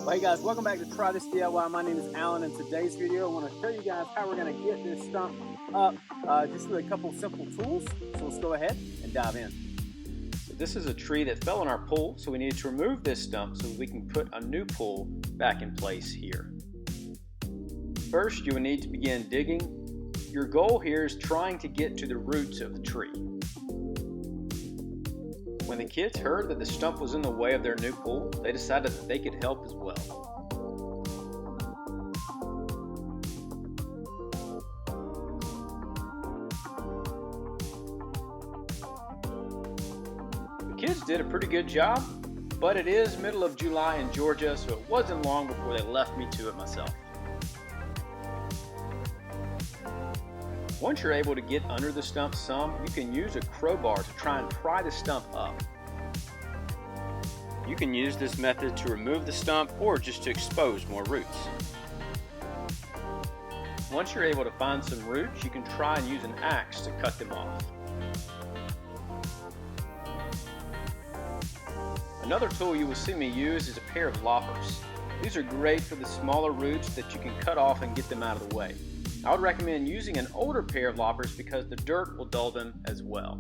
Well, hey guys, welcome back to Try This DIY. My name is Alan. In today's video, I want to show you guys how we're going to get this stump up just with a couple simple tools. So let's go ahead and dive in. So this is a tree that fell in our pool, so we needed to remove this stump so we can put a new pool back in place here. First, you will need to begin digging. Your goal here is trying to get to the roots of the tree. When the kids heard that the stump was in the way of their new pool, they decided that they could help as well. The kids did a pretty good job, but it is middle of July in Georgia, so it wasn't long before they left me to it myself. Once you're able to get under the stump some, you can use a crowbar to try and pry the stump up. You can use this method to remove the stump or just to expose more roots. Once you're able to find some roots, you can try and use an axe to cut them off. Another tool you will see me use is a pair of loppers. These are great for the smaller roots that you can cut off and get them out of the way. I would recommend using an older pair of loppers because the dirt will dull them as well.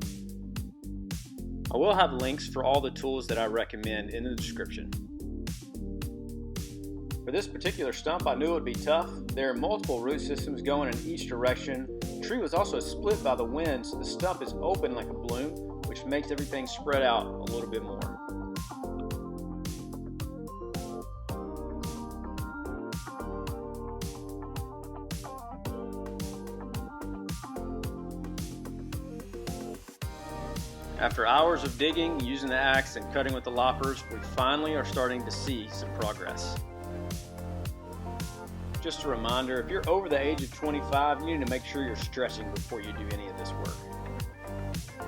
I will have links for all the tools that I recommend in the description. For this particular stump, I knew it would be tough. There are multiple root systems going in each direction. The tree was also split by the wind, so the stump is open like a balloon, which makes everything spread out a little bit more. After hours of digging, using the axe, and cutting with the loppers, we finally are starting to see some progress. Just a reminder, if you're over the age of 25, you need to make sure you're stretching before you do any of this work.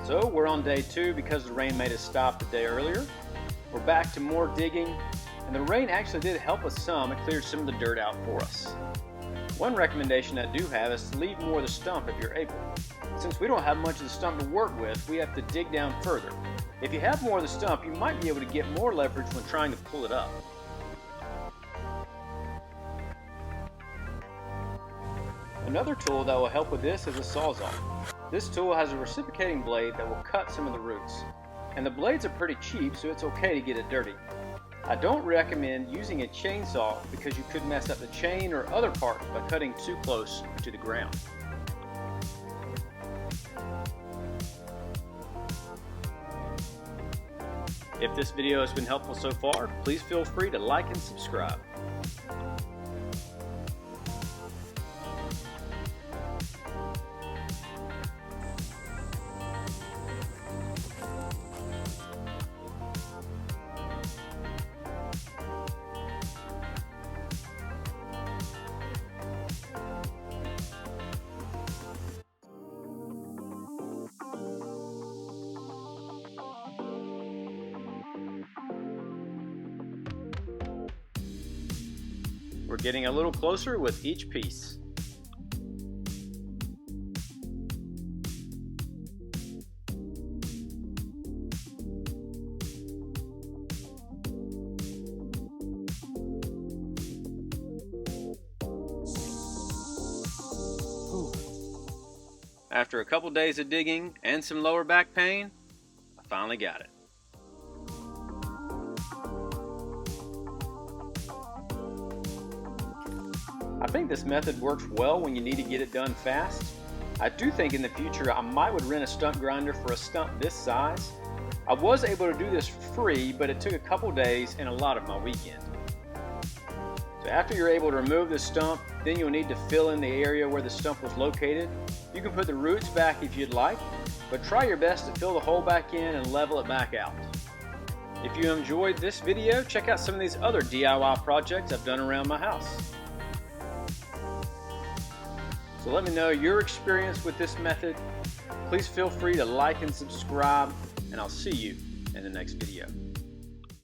So we're on day 2 because the rain made us stop the day earlier. We're back to more digging, and the rain actually did help us some. It cleared some of the dirt out for us. One recommendation I do have is to leave more of the stump if you're able. Since we don't have much of the stump to work with, we have to dig down further. If you have more of the stump, you might be able to get more leverage when trying to pull it up. Another tool that will help with this is a sawzall. This tool has a reciprocating blade that will cut some of the roots. And the blades are pretty cheap, so it's okay to get it dirty. I don't recommend using a chainsaw because you could mess up the chain or other parts by cutting too close to the ground. If this video has been helpful so far, please feel free to like and subscribe. We're getting a little closer with each piece. After a couple days of digging and some lower back pain, I finally got it. I think this method works well when you need to get it done fast. I do think in the future I might would rent a stump grinder for a stump this size. I was able to do this for free, but it took a couple days and a lot of my weekend. So after you're able to remove the stump, then you'll need to fill in the area where the stump was located. You can put the roots back if you'd like, but try your best to fill the hole back in and level it back out. If you enjoyed this video, check out some of these other DIY projects I've done around my house. So let me know your experience with this method. Please feel free to like and subscribe, and I'll see you in the next video.